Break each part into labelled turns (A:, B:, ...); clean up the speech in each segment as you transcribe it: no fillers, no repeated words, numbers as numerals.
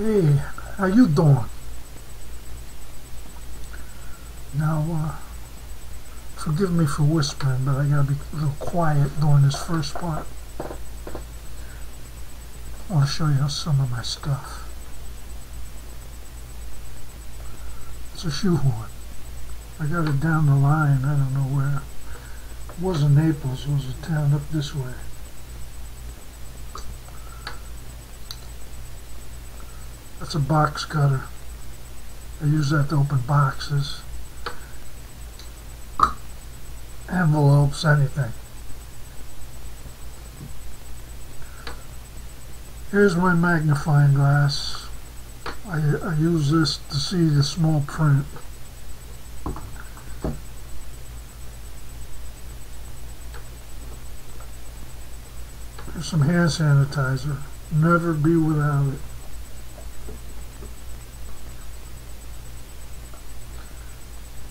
A: Hey, how you doing? Now, forgive me for whispering, but I gotta be a little quiet during this first part. I want to show you some of my stuff. It's a shoehorn. I got it down the line, I don't know where. It wasn't Naples, it was a town up this way. That's a box cutter. I use that to open boxes, envelopes, anything. Here's my magnifying glass. I use this to see the small print. Here's some hand sanitizer. Never be without it.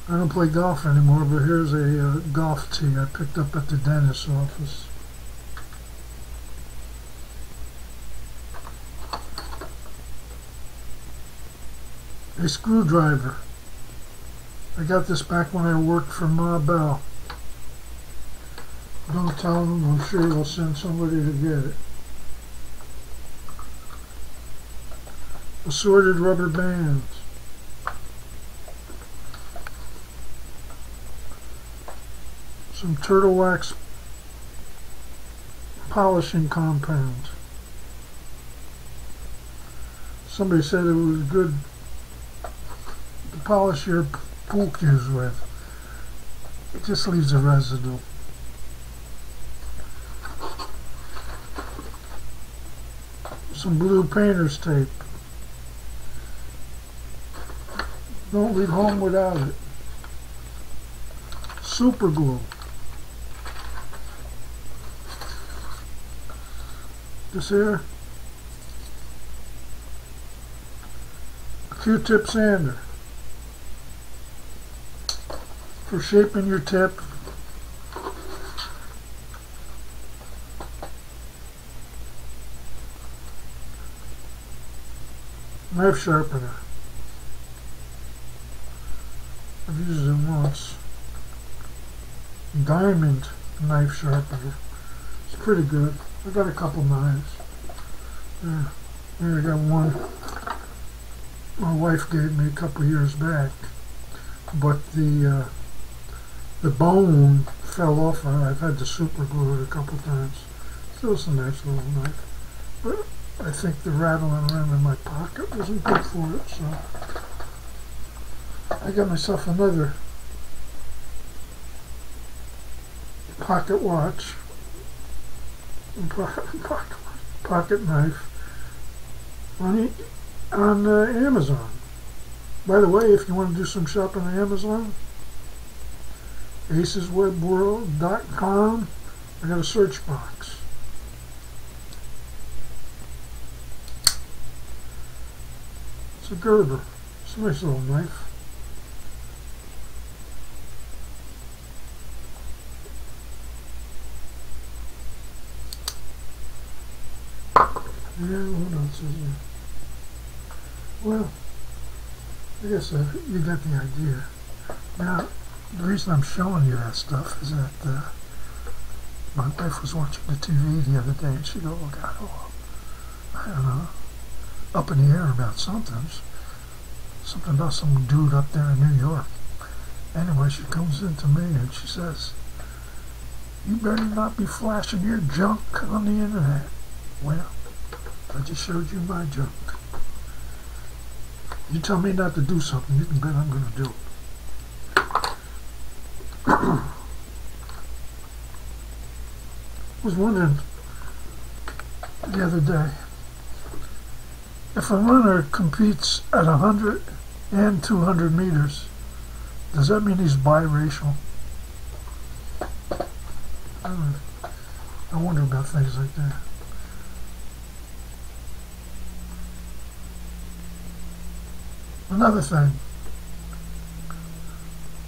A: I don't play golf anymore, but here's a golf tee I picked up at the dentist's office. A screwdriver. I got this back when I worked for Ma Bell. Don't tell them, I'm sure they'll send somebody to get it. Assorted rubber bands. Some turtle wax polishing compound. Somebody said it was good to polish your pool cues with. It just leaves a residue. Some blue painter's tape. Don't leave home without it. Super glue. This here, a Q-tip sander for shaping your tip. Knife sharpener. I've used it once. Diamond knife sharpener. It's pretty good. I got a couple knives. Here I got one my wife gave me a couple years back, but the bone fell off. I've had to super glue it a couple times. Still, it's a nice little knife, but I think the rattling around in my pocket wasn't good for it, so I got myself another pocket watch. Pocket knife on Amazon. By the way, if you want to do some shopping on Amazon, aceswebworld.com. I got a search box. It's a Gerber. It's a nice little knife. Yeah, what else is there? Well, I guess you got the idea. Now, the reason I'm showing you that stuff is that my wife was watching the TV the other day and she got I don't know, up in the air about something about some dude up there in New York. Anyway, she comes into me and she says, "You better not be flashing your junk on the internet." Well, I just showed you my junk. You tell me not to do something, you can bet I'm going to do it. I was wondering the other day, if a runner competes at 100 and 200 meters, does that mean he's biracial? I wonder about things like that. Another thing,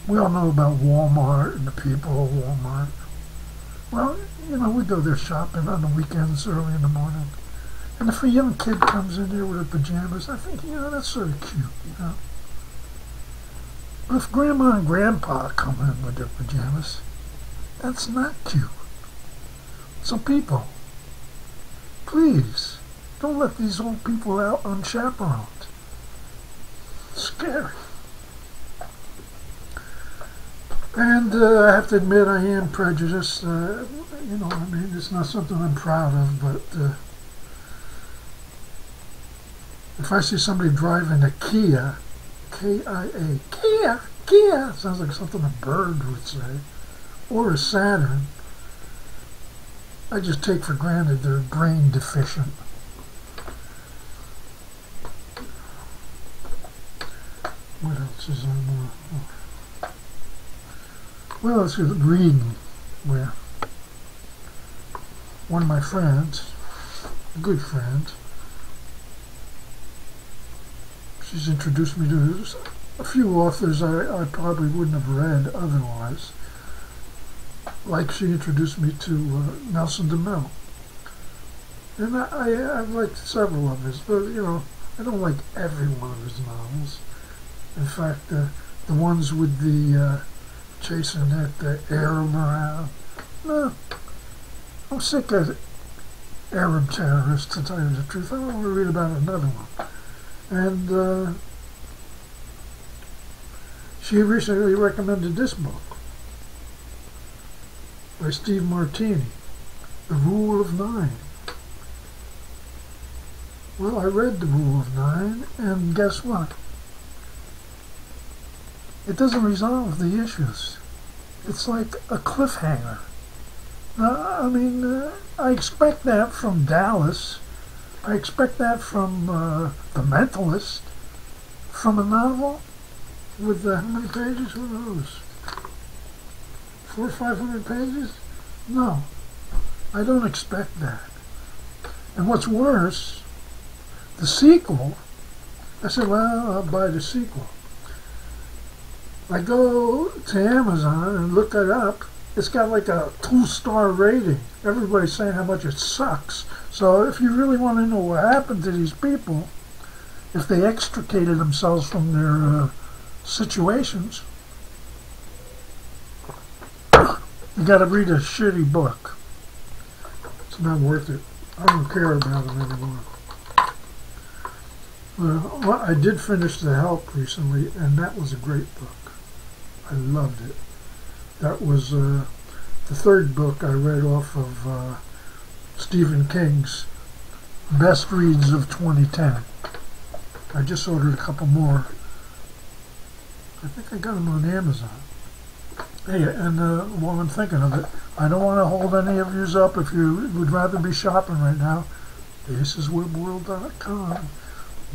A: we all know about Walmart and the people of Walmart. Well, you know, we go there shopping on the weekends early in the morning. And if a young kid comes in there with her pajamas, I think, that's sort of cute. But if Grandma and Grandpa come in with their pajamas, that's not cute. So people, please, don't let these old people out unchaperoned. It's scary. And I have to admit I am prejudiced. It's not something I'm proud of, but if I see somebody driving a Kia, K-I-A, Kia, sounds like something a bird would say, or a Saturn, I just take for granted they're brain deficient. What else is on Well, let's get reading. Where one of my friends, a good friend, she's introduced me to a few authors I probably wouldn't have read otherwise. Like she introduced me to Nelson DeMille. And I've liked several of his, but I don't like every one of his novels. In fact, the ones with the chasing that Arab around. No, I'm sick of Arab terrorists, to tell you the truth. I don't want to read about another one. And she recently recommended this book by Steve Martini, The Rule of Nine. Well, I read The Rule of Nine, and guess what? It doesn't resolve the issues. It's like a cliffhanger. Now, I expect that from Dallas. I expect that from The Mentalist. From a novel with how many pages? Who knows? 400 or 500 pages? No, I don't expect that. And what's worse, the sequel, I said, well, I'll buy the sequel. I go to Amazon and look it up. It's got like a 2-star rating. Everybody's saying how much it sucks. So if you really want to know what happened to these people, if they extricated themselves from their situations, you got to read a shitty book. It's not worth it. I don't care about them anymore. Well, I did finish The Help recently, and that was a great book. I loved it. That was the third book I read off of Stephen King's Best Reads of 2010. I just ordered a couple more. I think I got them on Amazon. Hey, and while I'm thinking of it, I don't want to hold any of yous up. If you would rather be shopping right now, aceswebworld.com.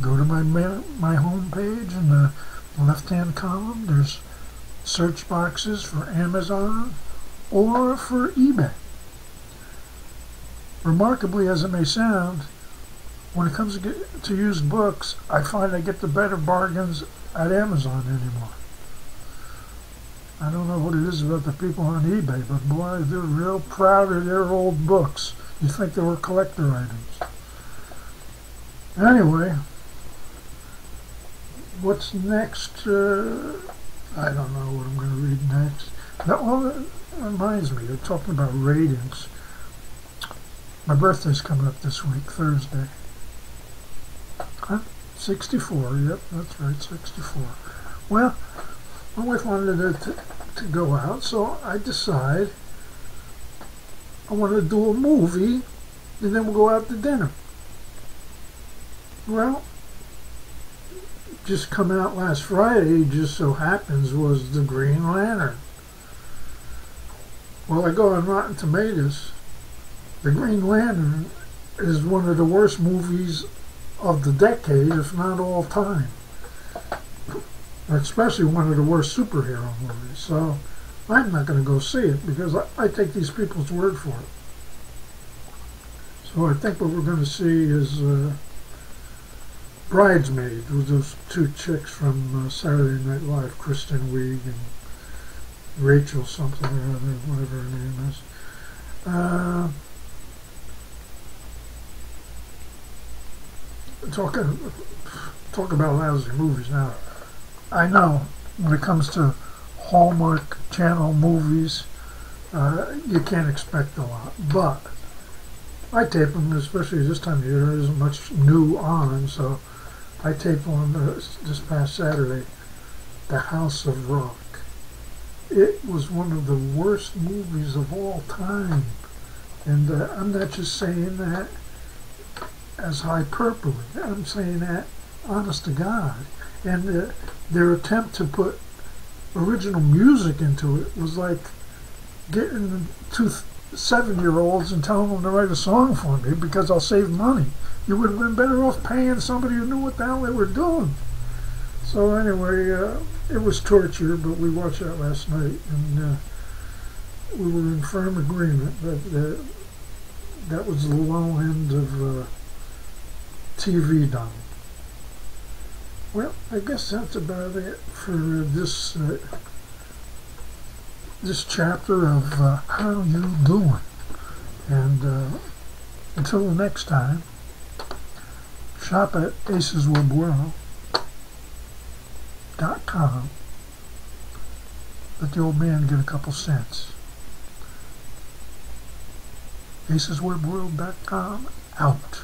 A: Go to my home page in the left-hand column. There's search boxes for Amazon or for eBay. Remarkably as it may sound, when it comes to used books, I find I get the better bargains at Amazon anymore. I don't know what it is about the people on eBay, but boy, they're real proud of their old books. You think they were collector items. Anyway, what's next? I don't know what I'm going to read next. That reminds me, of talking about ratings. My birthday's coming up this week, Thursday. Huh? 64, yep, that's right, 64. Well, my wife wanted to go out, so I decide I want to do a movie, and then we'll go out to dinner. Well, just come out last Friday, just so happens, was The Green Lantern. Well, I go on Rotten Tomatoes. The Green Lantern is one of the worst movies of the decade, if not all time. Especially one of the worst superhero movies. So I'm not going to go see it because I take these people's word for it. So I think what we're going to see is Bridesmaids, with those two chicks from Saturday Night Live, Kristen Wiig and Rachel something or other, whatever her name is. talk about lousy movies now. I know when it comes to Hallmark Channel movies, you can't expect a lot, but I tape them, especially this time of year. There isn't much new on, so I taped one this past Saturday, The House of Rock. It was one of the worst movies of all time, and I'm not just saying that as hyperbole. I'm saying that honest to God. And their attempt to put original music into it was like getting two 7-year-olds and telling them to write a song for me because I'll save money. You would have been better off paying somebody who knew what the hell they were doing. So anyway, it was torture, but we watched that last night, and we were in firm agreement that that was the low end of TV done. Well, I guess that's about it for this this chapter of How You Doin'. And until the next time, shop at aceswebworld.com. Let the old man get a couple cents. aceswebworld.com out.